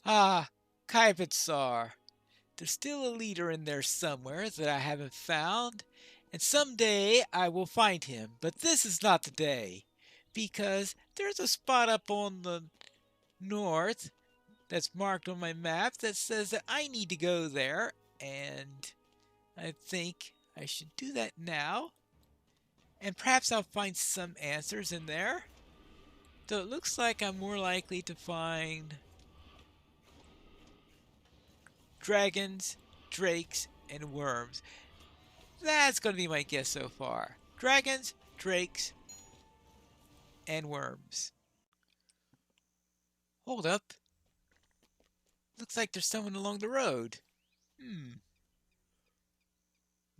Ah, Kaibitsar. There's still a leader in there somewhere that I haven't found, and someday I will find him, but this is not the day. Because there's a spot up on the north that's marked on my map that says that I need to go there, and I think I should do that now. And perhaps I'll find some answers in there. So it looks like I'm more likely to find dragons, drakes, and worms. That's going to be my guess so far. Dragons, drakes, and worms. Hold up. Looks like there's someone along the road.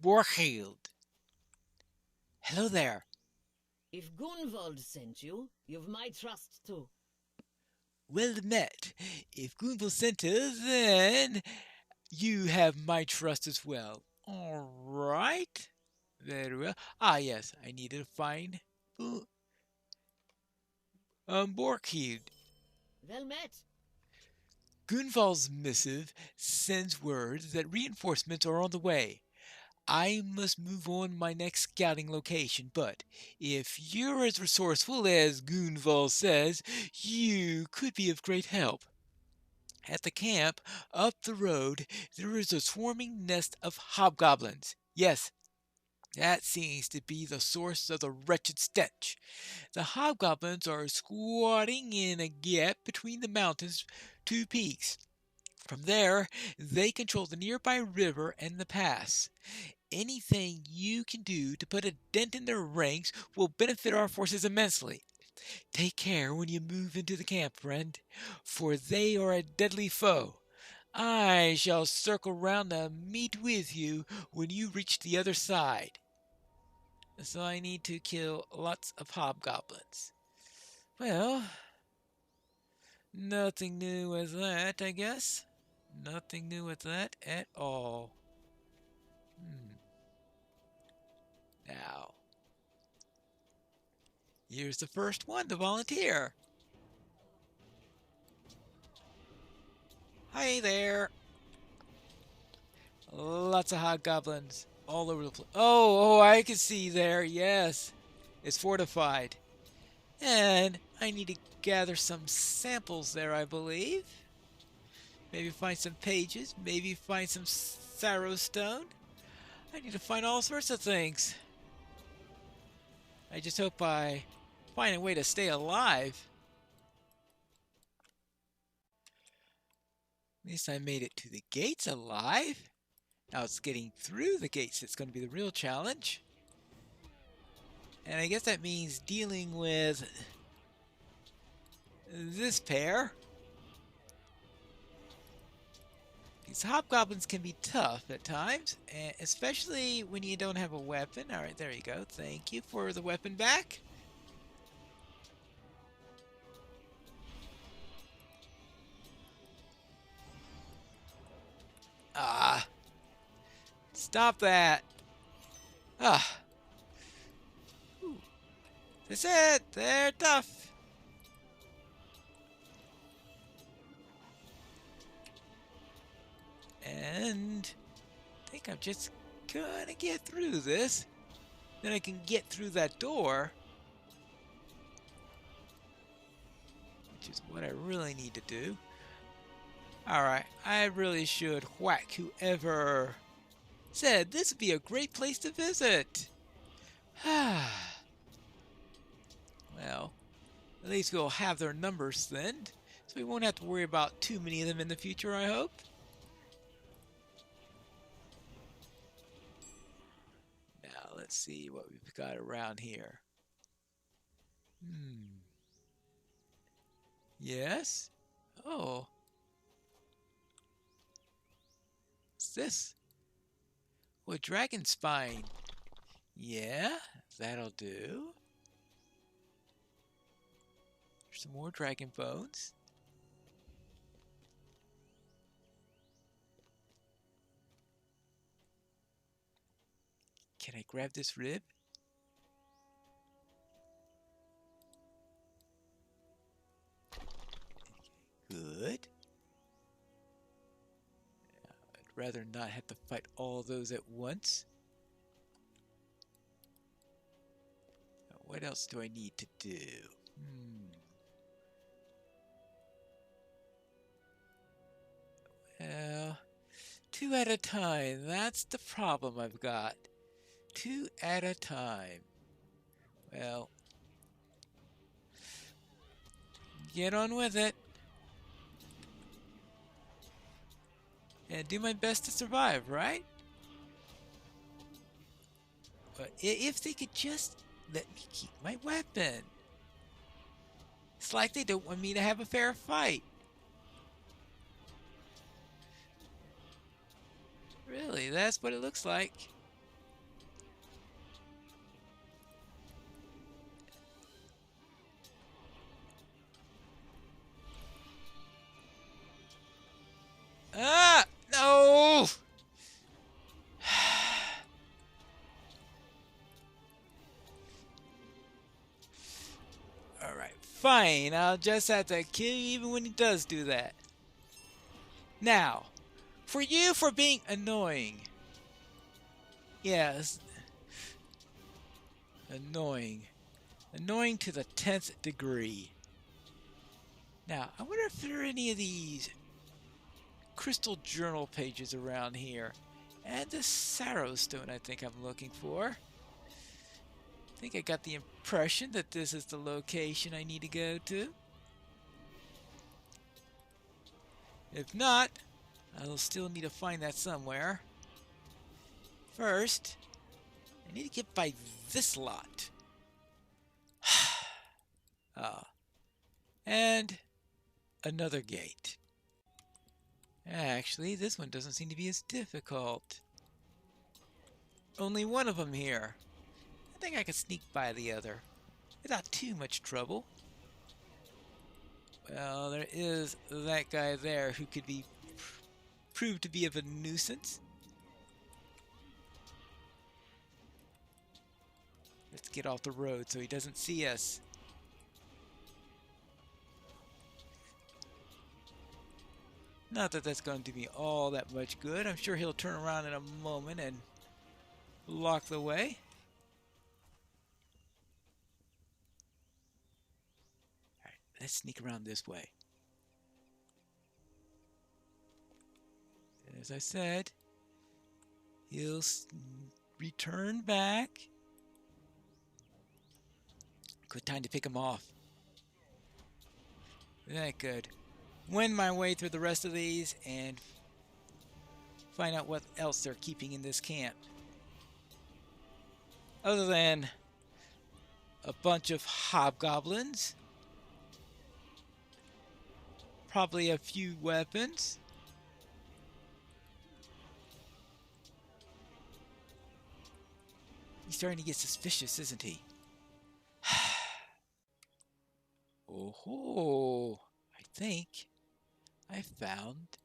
Warfield. Hello there. If Gunvald sent you, you've my trust too. Well met. If Gunvald sent us, then you have my trust as well. All right. Very well. Ah, yes. I needed to find Borkhild. Well met. Gunvald's missive sends word that reinforcements are on the way. I must move on my next scouting location, but if you're as resourceful as Gunvald says, you could be of great help. At the camp up the road, there is a swarming nest of hobgoblins. Yes, that seems to be the source of the wretched stench. The hobgoblins are squatting in a gap between the mountain's two peaks. From there, they control the nearby river and the pass. Anything you can do to put a dent in their ranks will benefit our forces immensely. Take care when you move into the camp, friend, for they are a deadly foe. I shall circle round to meet with you when you reach the other side. So I need to kill lots of hobgoblins. Well, nothing new with that, I guess. Nothing new with that at all. Now, here's the first one to volunteer. Hi there. Lots of hobgoblins all over the place. Oh, I can see there. Yes, it's fortified. And I need to gather some samples there, I believe. Maybe find some pages. Maybe find some Sarrowstone. I need to find all sorts of things. I just hope I find a way to stay alive. At least I made it to the gates alive. Now it's getting through the gates that's going to be the real challenge. And I guess that means dealing with this pair. These hobgoblins can be tough at times, especially when you don't have a weapon. Alright, there you go. Thank you for the weapon back. Ah. Stop that. Ah. Ooh. That's it. They're tough. And I think I'm just gonna get through this. Then I can get through that door, which is what I really need to do. Alright, I really should whack whoever said this would be a great place to visit. Well, at least we'll have their numbers then, so we won't have to worry about too many of them in the future, I hope. Now, let's see what we've got around here. Yes? Oh. What's this? Oh, dragon spine. Yeah, that'll do. There's some more dragon bones. Can I grab this rib? Good. rather not have to fight all those at once. Now, what else do I need to do? Well, 2 at a time. That's the problem I've got. 2 at a time. Well, get on with it. And do my best to survive, right? But if they could just let me keep my weapon. It's like they don't want me to have a fair fight. Really, that's what it looks like. Ah! No! Alright, fine. I'll just have to kill you even when he does do that. Now, for you for being annoying. Yes. Annoying. Annoying to the 10th degree. Now, I wonder if there are any of these crystal journal pages around here. And the Sarrow Stone I think I'm looking for. I think I got the impression that this is the location I need to go to. If not, I'll still need to find that somewhere. First, I need to get by this lot. And another gate. Actually, this one doesn't seem to be as difficult. Only one of them here. I think I could sneak by the other without too much trouble. Well, there is that guy there who could be proved to be of a nuisance. Let's get off the road so he doesn't see us. Not that that's going to do me all that much good. I'm sure he'll turn around in a moment and block the way. Alright, let's sneak around this way. As I said, he'll return back. Good time to pick him off. That good. Wend my way through the rest of these and find out what else they're keeping in this camp. Other than a bunch of hobgoblins. Probably a few weapons. He's starting to get suspicious, isn't he? Oh, I think I found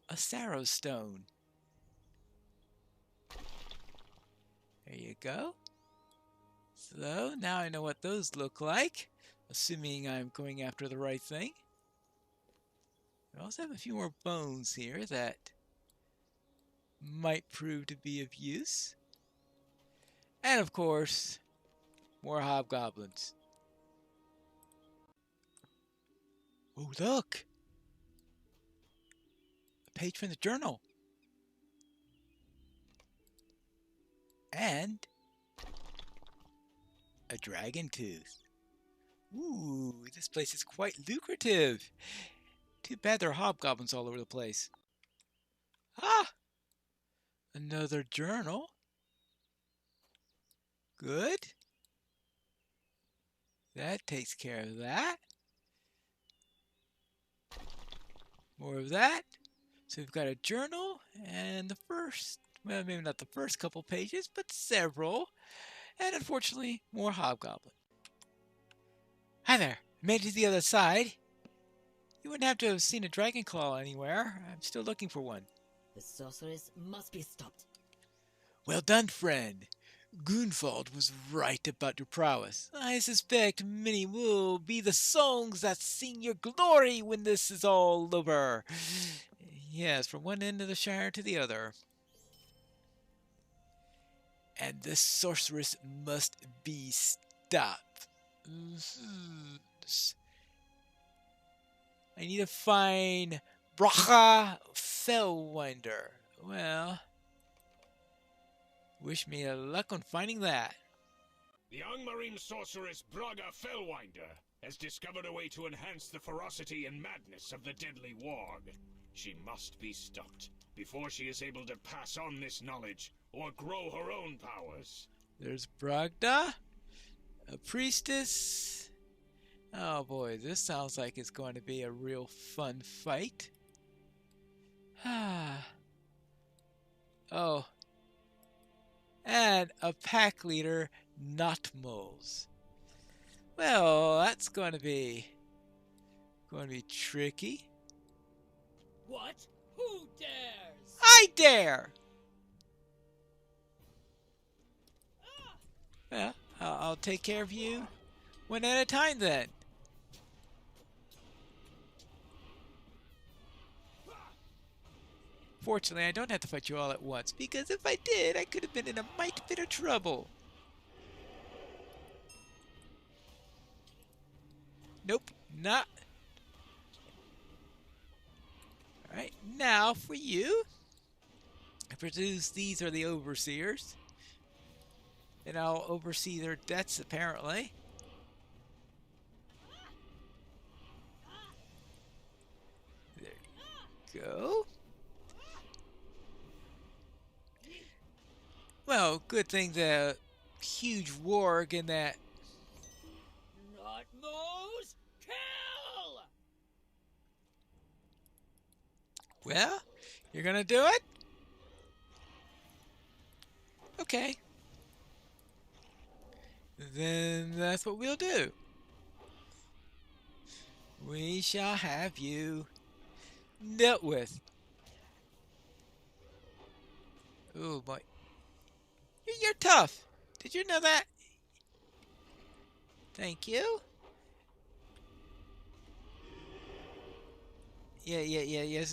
a Sarrow Stone. There you go. So now I know what those look like, assuming I'm going after the right thing. I also have a few more bones here that might prove to be of use. And of course, more hobgoblins. Oh, look! A page from the journal. And a dragon tooth. Ooh, this place is quite lucrative. Too bad there are hobgoblins all over the place. Ah! Another journal. Good. That takes care of that. More of that. So we've got a journal and the first, well, maybe not the first couple pages, but several. And unfortunately, more hobgoblin. Hi there. Made it to the other side. You wouldn't have to have seen a dragon claw anywhere. I'm still looking for one. The sorceress must be stopped. Well done, friend. Gunvald was right about your prowess. I suspect many will be the songs that sing your glory when this is all over. Yes, from one end of the Shire to the other. And this sorceress must be stopped. I need to find Bracha Fellwinder. Well, wish me luck on finding that. The young marine sorceress Braga Fellwinder has discovered a way to enhance the ferocity and madness of the deadly warg. She must be stopped before she is able to pass on this knowledge or grow her own powers. There's Bragda, a priestess. Oh boy, this sounds like it's going to be a real fun fight. Oh, and a pack leader, Notmoles. Well, that's going to be tricky. What? Who dares? I dare. Well, I'll take care of you one at a time then. Fortunately, I don't have to fight you all at once, because if I did, I could have been in a mighty bit of trouble. Nope, not. Alright, now for you. I presume these are the overseers. And I'll oversee their debts, apparently. There you go. Well, good thing the huge warg in that. Not Moe's kill! Well, you're gonna do it? Okay. Then that's what we'll do. We shall have you dealt with. Oh boy. You're tough. Did you know that? Thank you. Yes.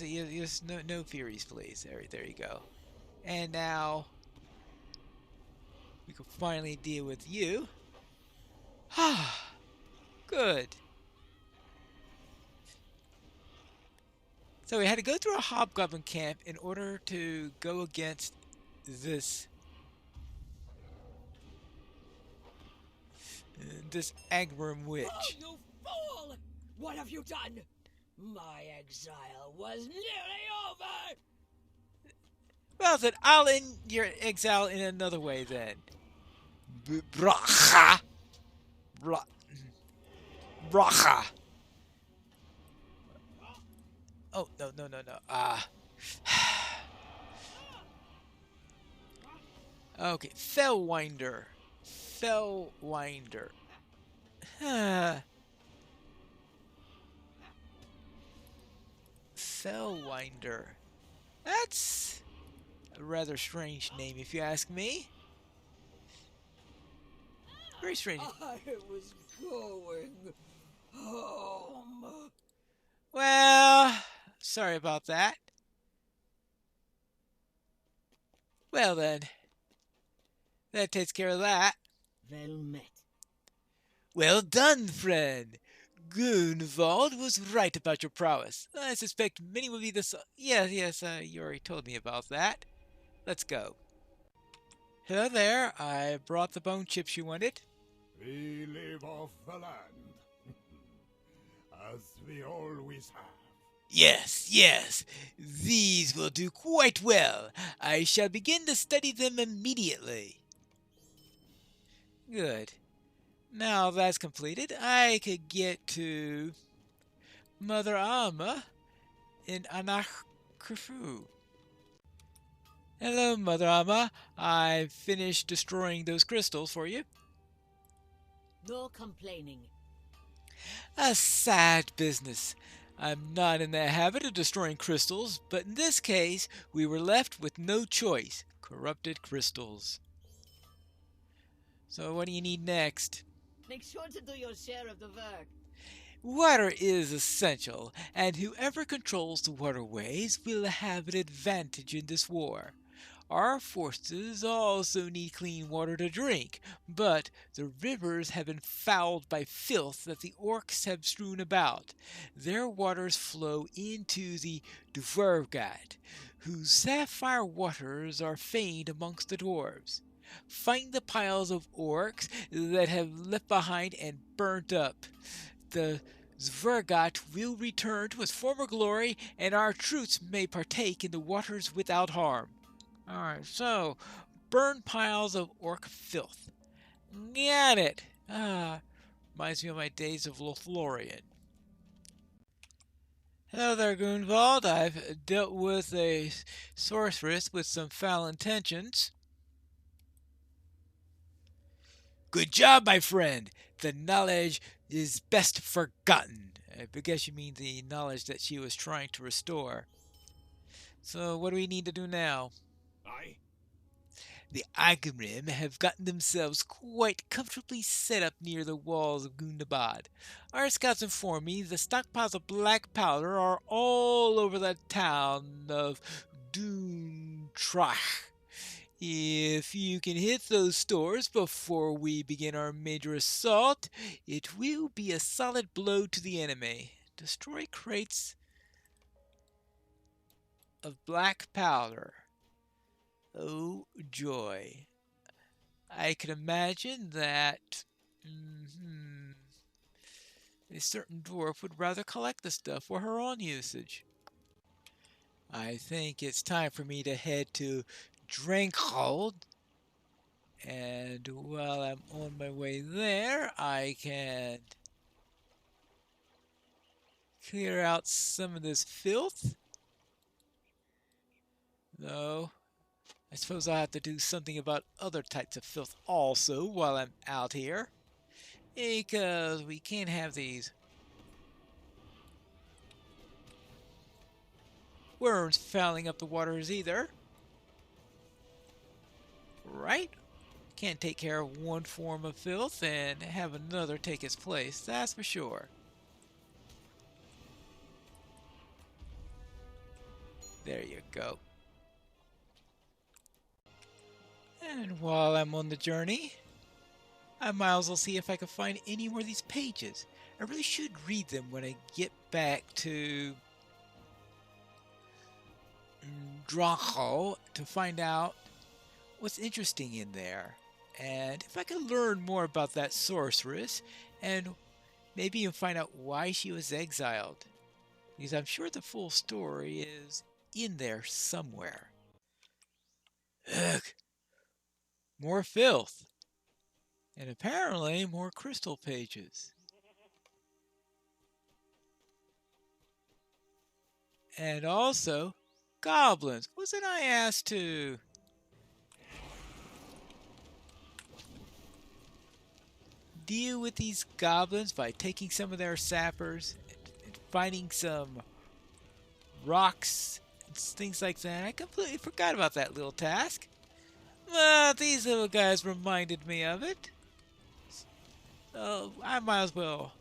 No furies, please. There you go. And now we can finally deal with you. Ah, good. So we had to go through a hobgoblin camp in order to go against this Agrum witch. Oh, you fool! What have you done? My exile was nearly over! Well then, I'll end your exile in another way then. Bracha! Bracha! Oh, no. Okay, Fellwinder. Fellwinder. That's a rather strange name, if you ask me. Very strange. I was going home. Well, sorry about that. Well then, that takes care of that. Well met. Well done, friend. Gunvald was right about your prowess. I suspect many will be the... Yes, you already told me about that. Let's go. Hello there. I brought the bone chips you wanted. We live off the land, as we always have. Yes. These will do quite well. I shall begin to study them immediately. Good. Now that's completed, I could get to Mother Alma in Anachkrufu. Hello, Mother Alma. I finished destroying those crystals for you. No complaining. A sad business. I'm not in the habit of destroying crystals, but in this case, we were left with no choice. Corrupted crystals. So what do you need next? Make sure to do your share of the work. Water is essential, and whoever controls the waterways will have an advantage in this war. Our forces also need clean water to drink, but the rivers have been fouled by filth that the orcs have strewn about. Their waters flow into the Dvergat, whose sapphire waters are famed amongst the dwarves. Find the piles of orcs that have left behind and burnt up. The Zvergot will return to its former glory, and our troops may partake in the waters without harm. Alright, so burn piles of orc filth. Got it. Reminds me of my days of Lothlorien. Hello there, Gunvald. I've dealt with a sorceress with some foul intentions. Good job, my friend. The knowledge is best forgotten. I guess you mean the knowledge that she was trying to restore. So, what do we need to do now? Aye? The Agrim have gotten themselves quite comfortably set up near the walls of Gundabad. Our scouts inform me the stockpiles of black powder are all over the town of Duntrach. If you can hit those stores before we begin our major assault, it will be a solid blow to the enemy. Destroy crates of black powder. Oh, joy. I can imagine that a certain dwarf would rather collect the stuff for her own usage. I think it's time for me to head to Drankhold. And while I'm on my way there, I can clear out some of this filth. No, I suppose I'll have to do something about other types of filth also while I'm out here. Because we can't have these worms fouling up the waters either. Right? Can't take care of one form of filth and have another take its place, that's for sure. There you go. And while I'm on the journey, I might as well see if I can find any more of these pages. I really should read them when I get back to Draco to find out what's interesting in there. And if I could learn more about that sorceress and maybe even find out why she was exiled. Because I'm sure the full story is in there somewhere. Ugh. More filth. And apparently more crystal pages. And also goblins. Wasn't I asked to deal with these goblins by taking some of their sappers and finding some rocks and things like that? I completely forgot about that little task. Well, these little guys reminded me of it. So I might as well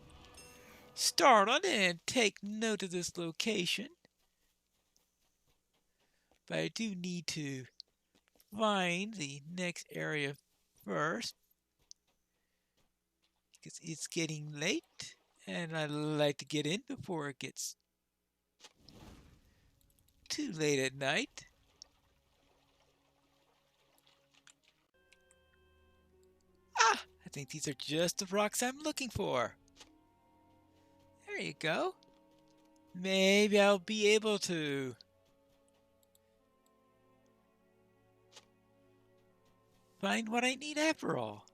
start on it and take note of this location. But I do need to find the next area first. Because it's getting late. And I'd like to get in before it gets too late at night. Ah! I think these are just the rocks I'm looking for. There you go. Maybe I'll be able to find what I need after all.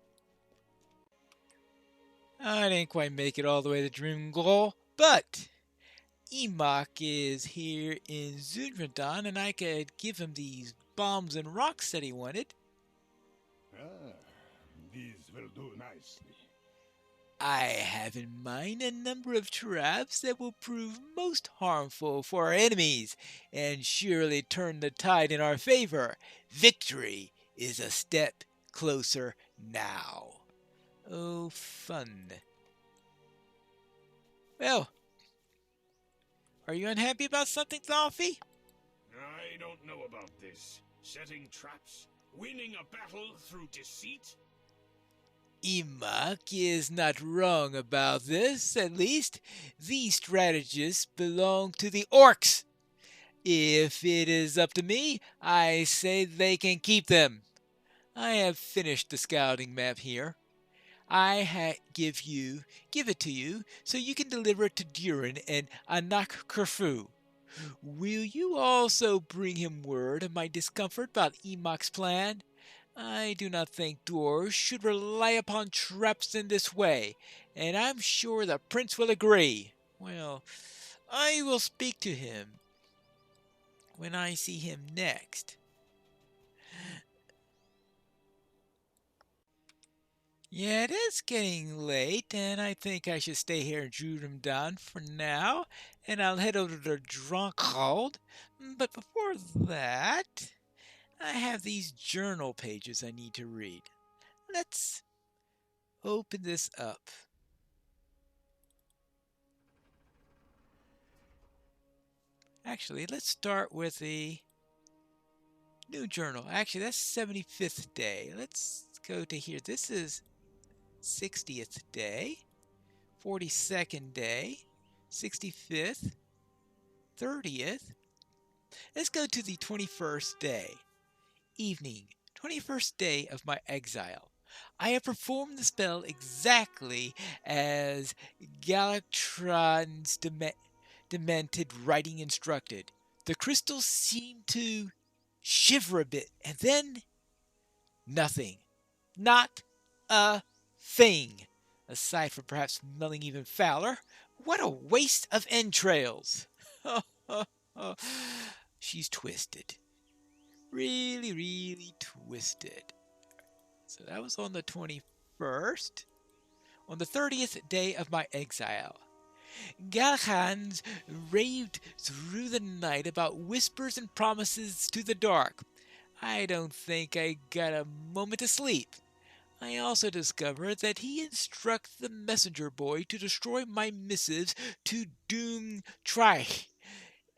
I didn't quite make it all the way to Dreamglow, but Emok is here in Zudradon, and I could give him these bombs and rocks that he wanted. Ah, these will do nicely. I have in mind a number of traps that will prove most harmful for our enemies and surely turn the tide in our favor. Victory is a step closer now. Oh, fun. Well, are you unhappy about something, Thalfy? I don't know about this. Setting traps? Winning a battle through deceit? Emak is not wrong about this. At least, these strategists belong to the orcs. If it is up to me, I say they can keep them. I have finished the scouting map here. Give it to you, so you can deliver it to Durin and Anak Kerfu. Will you also bring him word of my discomfort about Emok's plan? I do not think dwarves should rely upon traps in this way, and I'm sure the prince will agree. Well, I will speak to him when I see him next. Yeah, it is getting late, and I think I should stay here in Judemdon for now, and I'll head over to Drunkhold. But before that, I have these journal pages I need to read. Let's open this up. Actually, let's start with the new journal. Actually, that's 75th day. Let's go to here. This is 60th day, 42nd day, 65th, 30th. Let's go to the 21st day. Evening, 21st day of my exile. I have performed the spell exactly as Galactron's demented writing instructed. The crystals seemed to shiver a bit, and then nothing. Not a thing. Aside from perhaps smelling even fouler. What a waste of entrails! She's twisted. Really, really twisted. So that was on the 21st. On the 30th day of my exile, Galhans raved through the night about whispers and promises to the dark. I don't think I got a moment to sleep. I also discovered that he instructed the messenger boy to destroy my missives to Doom Trich.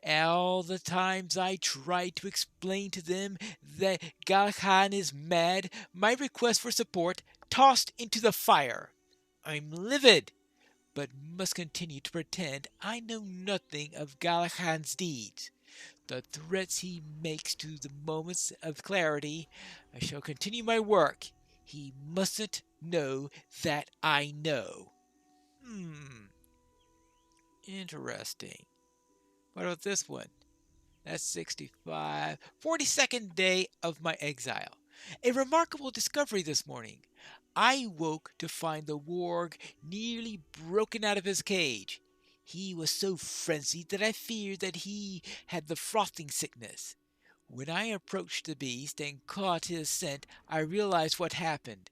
All the times I tried to explain to them that Galhan is mad, my request for support tossed into the fire. I'm livid, but must continue to pretend I know nothing of Galahad's deeds. The threats he makes to the moments of clarity, I shall continue my work. He mustn't know that I know. Interesting. What about this one? That's 65. 42nd day of my exile. A remarkable discovery this morning. I woke to find the warg nearly broken out of his cage. He was so frenzied that I feared that he had the frothing sickness. When I approached the beast and caught his scent, I realized what happened.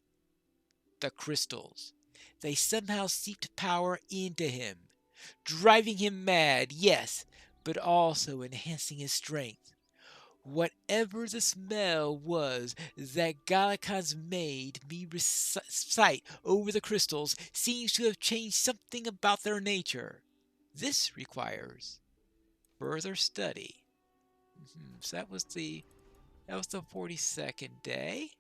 The crystals. They somehow seeped power into him, driving him mad, yes, but also enhancing his strength. Whatever the smell was that Galakaz made me recite over the crystals seems to have changed something about their nature. This requires further study. So that was the 42nd day.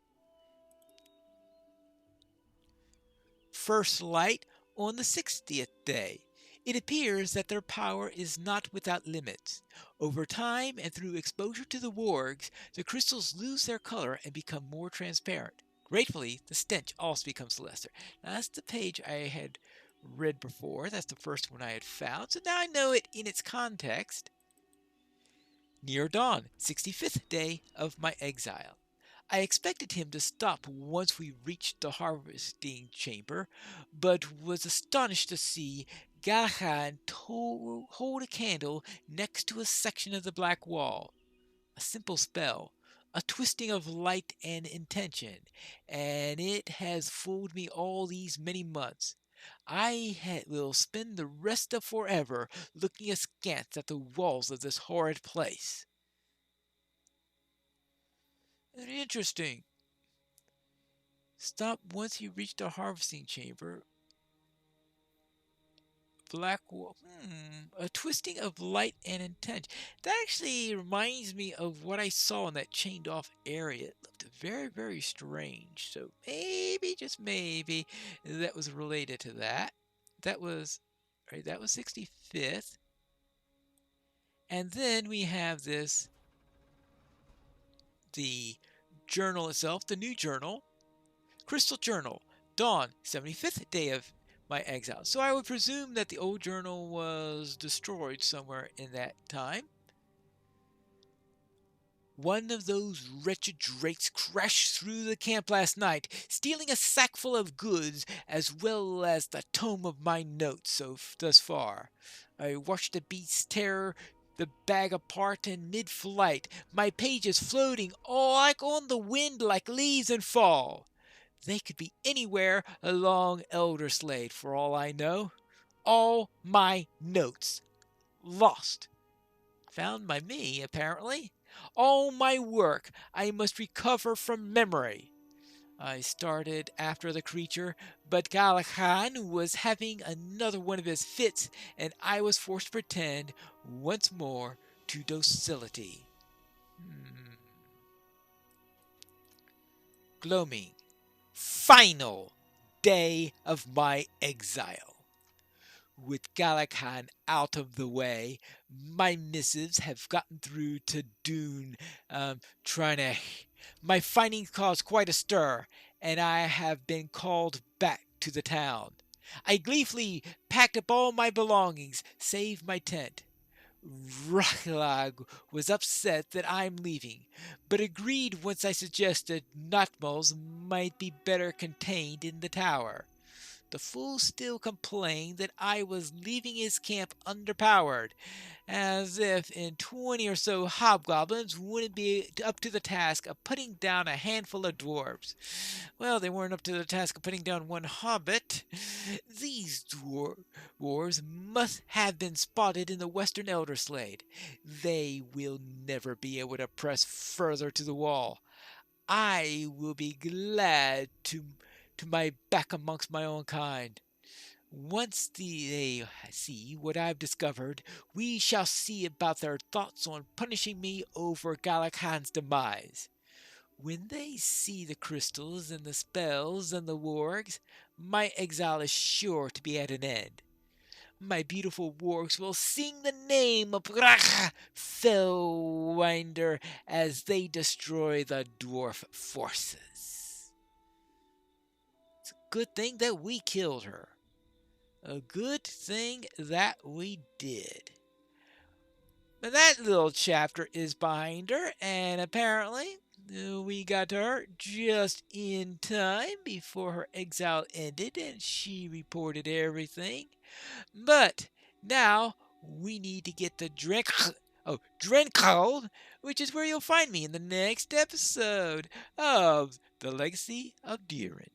First light on the 60th day. It appears that their power is not without limits. Over time and through exposure to the wargs, the crystals lose their color and become more transparent. Gratefully, the stench also becomes lesser. Now, that's the page I had read before. That's the first one I had found. So now I know it in its context. Near dawn, 65th day of my exile. I expected him to stop once we reached the harvesting chamber, but was astonished to see Gahan hold a candle next to a section of the black wall. A simple spell, a twisting of light and intention, and it has fooled me all these many months. Will spend the rest of forever looking askance at the walls of this horrid place. Interesting. Stop once you reach the harvesting chamber. Black Wolf. A twisting of light and intent. That actually reminds me of what I saw in that chained off area. It looked very, very strange. So maybe, just maybe, that was related to that. That was, right, that was 65th. And then we have this, the journal itself, the new journal, Crystal Journal, Dawn, 75th day of my exile. So I would presume that the old journal was destroyed somewhere in that time. One of those wretched drakes crashed through the camp last night, stealing a sackful of goods as well as the tome of my notes thus far. I watched the beast tear the bag apart in mid-flight, my pages floating all like on the wind like leaves in fall. They could be anywhere along Elderslade for all I know. All my notes lost. Found by me, apparently. All my work I must recover from memory. I started after the creature, but Galahad was having another one of his fits, and I was forced to pretend once more to docility. Gloaming. Final day of my exile. With Galahad out of the way, my missives have gotten through to Dune, trying to. My findings caused quite a stir, and I have been called back to the town. I gleefully packed up all my belongings, save my tent. Raklag was upset that I'm leaving, but agreed once I suggested Notmals might be better contained in the tower. The fool still complained that I was leaving his camp underpowered, as if in 20 or so hobgoblins wouldn't be up to the task of putting down a handful of dwarves. Well, they weren't up to the task of putting down one hobbit. These dwarves must have been spotted in the western Elderslade. They will never be able to press further to the wall. I will be glad to my back amongst my own kind. Once they see what I've discovered, we shall see about their thoughts on punishing me over Galahad's demise. When they see the crystals and the spells and the wargs, my exile is sure to be at an end. My beautiful wargs will sing the name of Fellwinder as they destroy the dwarf forces. It's a good thing that we killed her. A good thing that we did. But that little chapter is behind her, and apparently we got to her just in time before her exile ended and she reported everything. But now we need to get the Drencold, which is where you'll find me in the next episode of The Legacy of Durin.